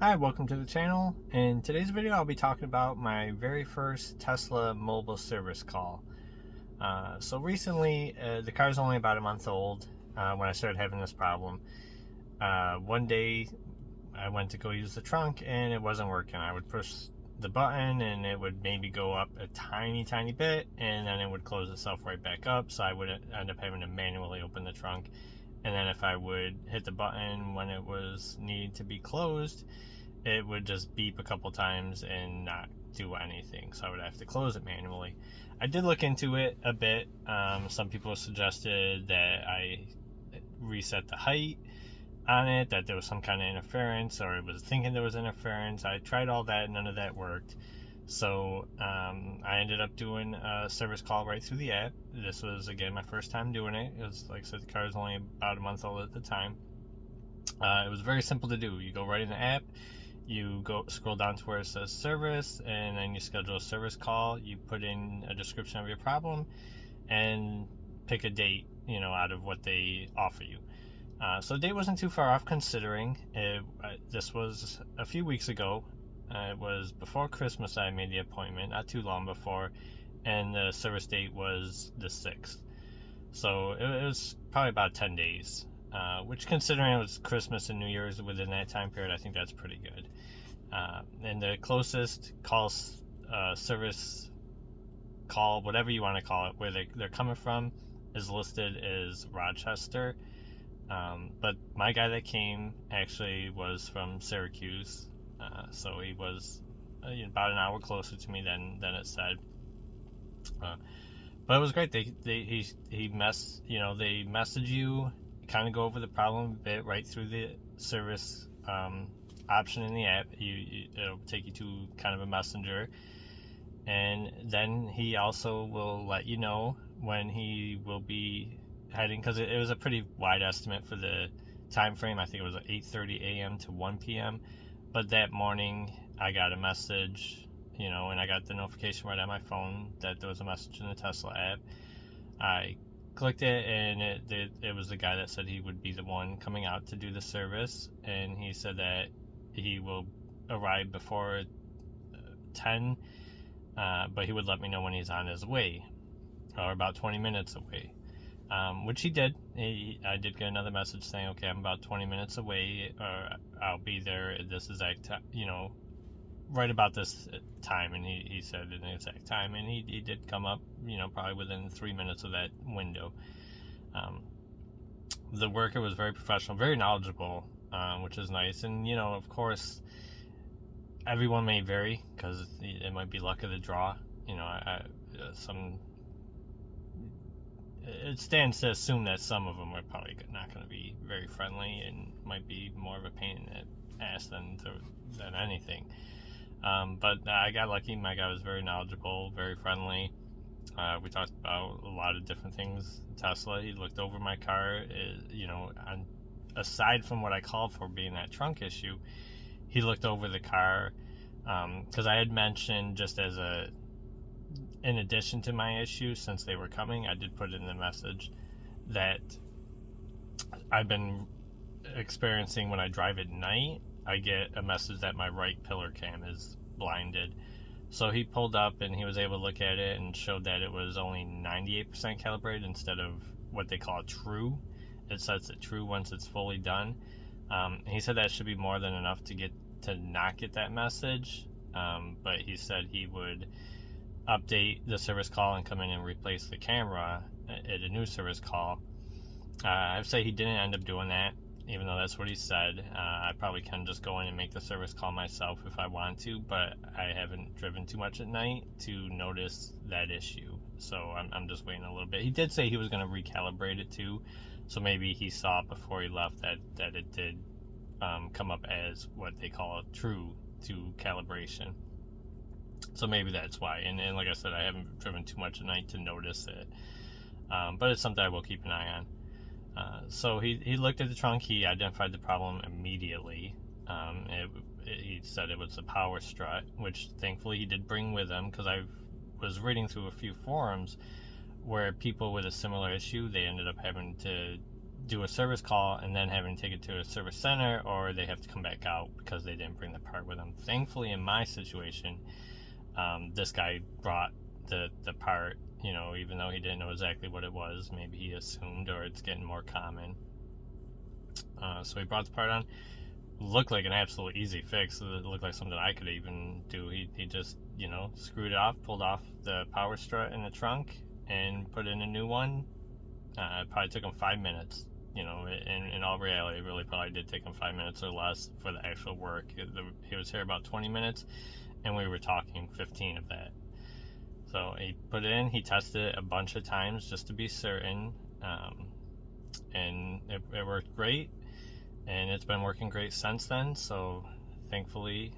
Hi, welcome to the channel. In today's video, I'll be talking about my very first Tesla mobile service call. So recently, the car's only about a month old when I started having this problem. One day, I went to go use the trunk and it wasn't working. I would push the button and it would maybe go up a tiny bit, and then it would close itself right back up, so I would end up having to manually open the trunk. And then if I would hit the button when it was needed to be closed, it would just beep a couple times and not do anything, so I would have to close it manually. I did look into it a bit. Some people suggested that I reset the height on it, that there was some kind of interference, or it was thinking there was interference. I tried all that, none of that worked. So I ended up doing a service call right through the app. This was, again, my first time doing it. It was, like I said, the car was only about a month old at the time. It was very simple to do. You go right in the app, you go scroll down to where it says service, and then you schedule a service call. You put in a description of your problem and pick a date, out of what they offer you. So the date wasn't too far off, considering this was a few weeks ago. It was before Christmas. I made the appointment, not too long before, and the service date was the 6th. So it was probably about 10 days, which, considering it was Christmas and New Year's within that time period, I think that's pretty good. And the closest service call, whatever you want to call it, where they're coming from, is listed as Rochester. But my guy that came actually was from Syracuse. So he was about an hour closer to me than it said. But it was great. They message you, kind of go over the problem a bit right through the service option in the app. It'll take you to kind of a messenger, and then he also will let you know when he will be heading, because it was a pretty wide estimate for the time frame. I think it was 8:30 a.m. to 1 p.m. But that morning, I got a message, and I got the notification right on my phone that there was a message in the Tesla app. I clicked it, and it was the guy that said he would be the one coming out to do the service, and he said that he will arrive before 10, but he would let me know when he's on his way, or about 20 minutes away. Which he did. I did get another message saying, okay, I'm about 20 minutes away, or I'll be there at this exact time, right about this time. And he said an exact time, and he did come up, probably within 3 minutes of that window. The worker was very professional, very knowledgeable, which is nice. And, of course, everyone may vary, because it might be luck of the draw. It stands to assume that some of them are probably not going to be very friendly and might be more of a pain in the ass than anything. But I got lucky. My guy was very knowledgeable, very friendly. We talked about a lot of different things. Tesla, he looked over my car. Aside from what I called for being that trunk issue, he looked over the car, because I had mentioned, just as in addition to my issue, since they were coming, I did put in the message that I've been experiencing when I drive at night. I get a message that my right pillar cam is blinded. So he pulled up and he was able to look at it and showed that it was only 98% calibrated instead of what they call true. It sets it true once it's fully done. He said that should be more than enough to not get that message. But he said he would update the service call and come in and replace the camera at a new service call. I'd say he didn't end up doing that, even though that's what he said. I probably can just go in and make the service call myself if I want to, but I haven't driven too much at night to notice that issue. So I'm just waiting a little bit. He did say he was going to recalibrate it too, so maybe he saw before he left that it did come up as what they call a true to calibration. So maybe that's why. And like I said, I haven't driven too much at night to notice it. But it's something I will keep an eye on. So he looked at the trunk. He identified the problem immediately. He said it was the power strut, which thankfully he did bring with him, because I was reading through a few forums where people with a similar issue, they ended up having to do a service call and then having to take it to a service center, or they have to come back out because they didn't bring the part with them. Thankfully, in my situation, this guy brought the part, even though he didn't know exactly what it was. Maybe he assumed, or it's getting more common. So he brought the part on. Looked like an absolute easy fix. It looked like something I could even do. He just, screwed it off, pulled off the power strut in the trunk, and put in a new one. It probably took him 5 minutes. In all reality, it really probably did take him 5 minutes or less for the actual work. He was here about 20 minutes, and we were talking 15 of that. So he put it in, he tested it a bunch of times just to be certain, and it worked great, and it's been working great since then. So thankfully,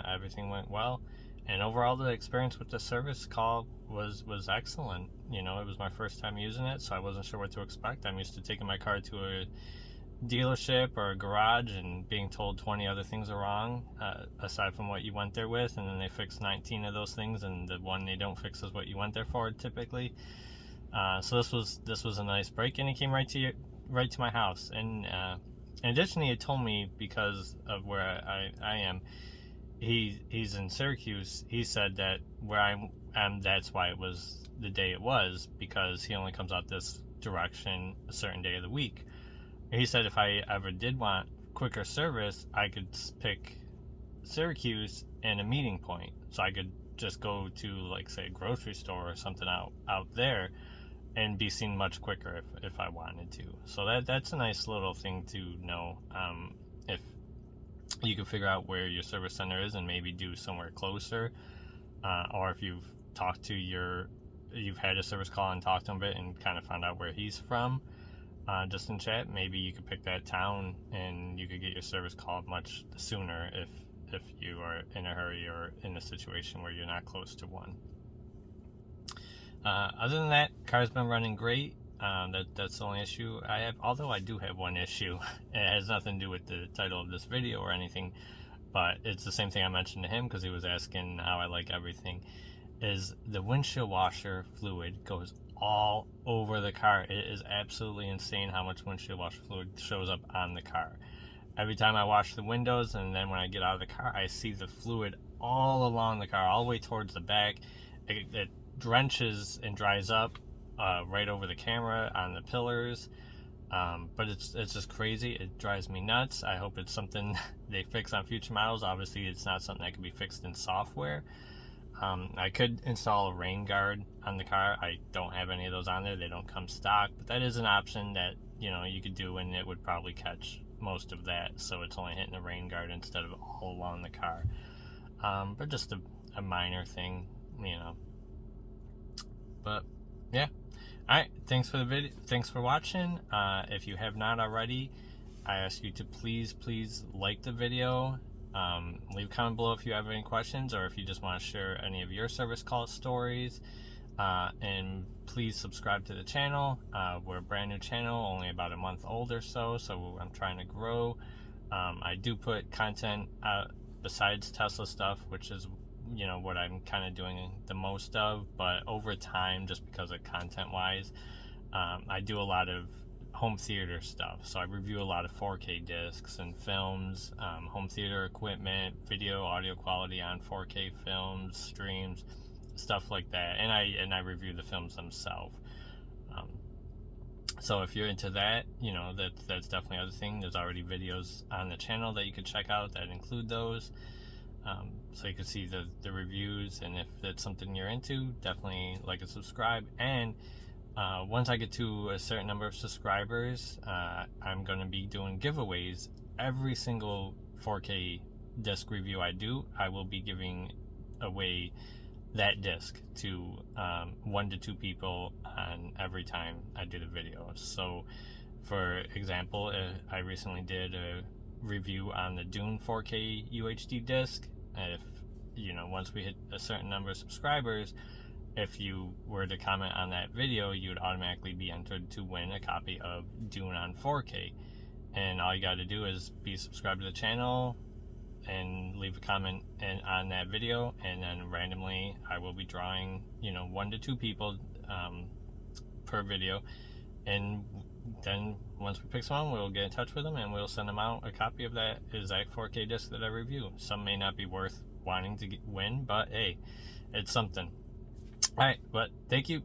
everything went well, and overall the experience with the service call was excellent. It was my first time using it, so I wasn't sure what to expect. I'm used to taking my car to a dealership or a garage and being told 20 other things are wrong, aside from what you went there with, and then they fix 19 of those things, and the one they don't fix is what you went there for typically. So this was a nice break, and he came right to my house. And in addition, he had told me, because of where I am, he's in Syracuse. He said that where I am, that's why it was the day it was, because he only comes out this direction a certain day of the week. He said if I ever did want quicker service, I could pick Syracuse and a meeting point. So I could just go to, like, say, a grocery store or something out there and be seen much quicker if I wanted to. So that's a nice little thing to know. If you can figure out where your service center is and maybe do somewhere closer, or if you've had a service call and talked to him a bit and kind of found out where he's from, just in chat, maybe you could pick that town and you could get your service call much sooner if you are in a hurry or in a situation where you're not close to one. Other than that, car's been running great. That's the only issue I have, although I do have one issue. It has nothing to do with the title of this video or anything, but it's the same thing I mentioned to him because he was asking how I like everything. Is the windshield washer fluid goes all over the car. It is absolutely insane how much windshield washer fluid shows up on the car. Every time I wash the windows, and then when I get out of the car, I see the fluid all along the car, all the way towards the back. It drenches and dries up right over the camera, on the pillars. But it's just crazy. It drives me nuts. I hope it's something they fix on future models. Obviously, it's not something that can be fixed in software. I could install a rain guard on the car. I don't have any of those on there. They don't come stock, but that is an option that you could do, and it would probably catch most of that, so it's only hitting the rain guard instead of all along the car. But just a minor thing, but yeah. Alright, thanks for the video. Thanks for watching. If you have not already, I ask you to please like the video. Leave a comment below if you have any questions, or if you just want to share any of your service call stories. And please subscribe to the channel. We're a brand new channel, only about a month old or so I'm trying to grow. I do put content out besides Tesla stuff, which is what I'm kind of doing the most of, but over time, just because of content wise, I do a lot of home theater stuff. So I review a lot of 4K discs and films, home theater equipment, video, audio quality on 4K films, streams, stuff like that. And I review the films themselves. So if you're into that, that's definitely other thing. There's already videos on the channel that you could check out that include those. So you can see the reviews, and if that's something you're into, definitely like and subscribe. And once I get to a certain number of subscribers, I'm going to be doing giveaways. Every single 4K disc review I do, I will be giving away that disc to 1 to 2 people on every time I do the video. So for example, I recently did a review on the Dune 4K UHD disc. If once we hit a certain number of subscribers, if you were to comment on that video, you would automatically be entered to win a copy of Dune on 4K. And all you got to do is be subscribed to the channel and leave a comment on that video, and then randomly I will be drawing 1 to 2 people per video, and then once we pick someone, we'll get in touch with them and we'll send them out a copy of that exact 4K disc that I review. Some may not be worth wanting to win, but hey, it's something. All right, but thank you.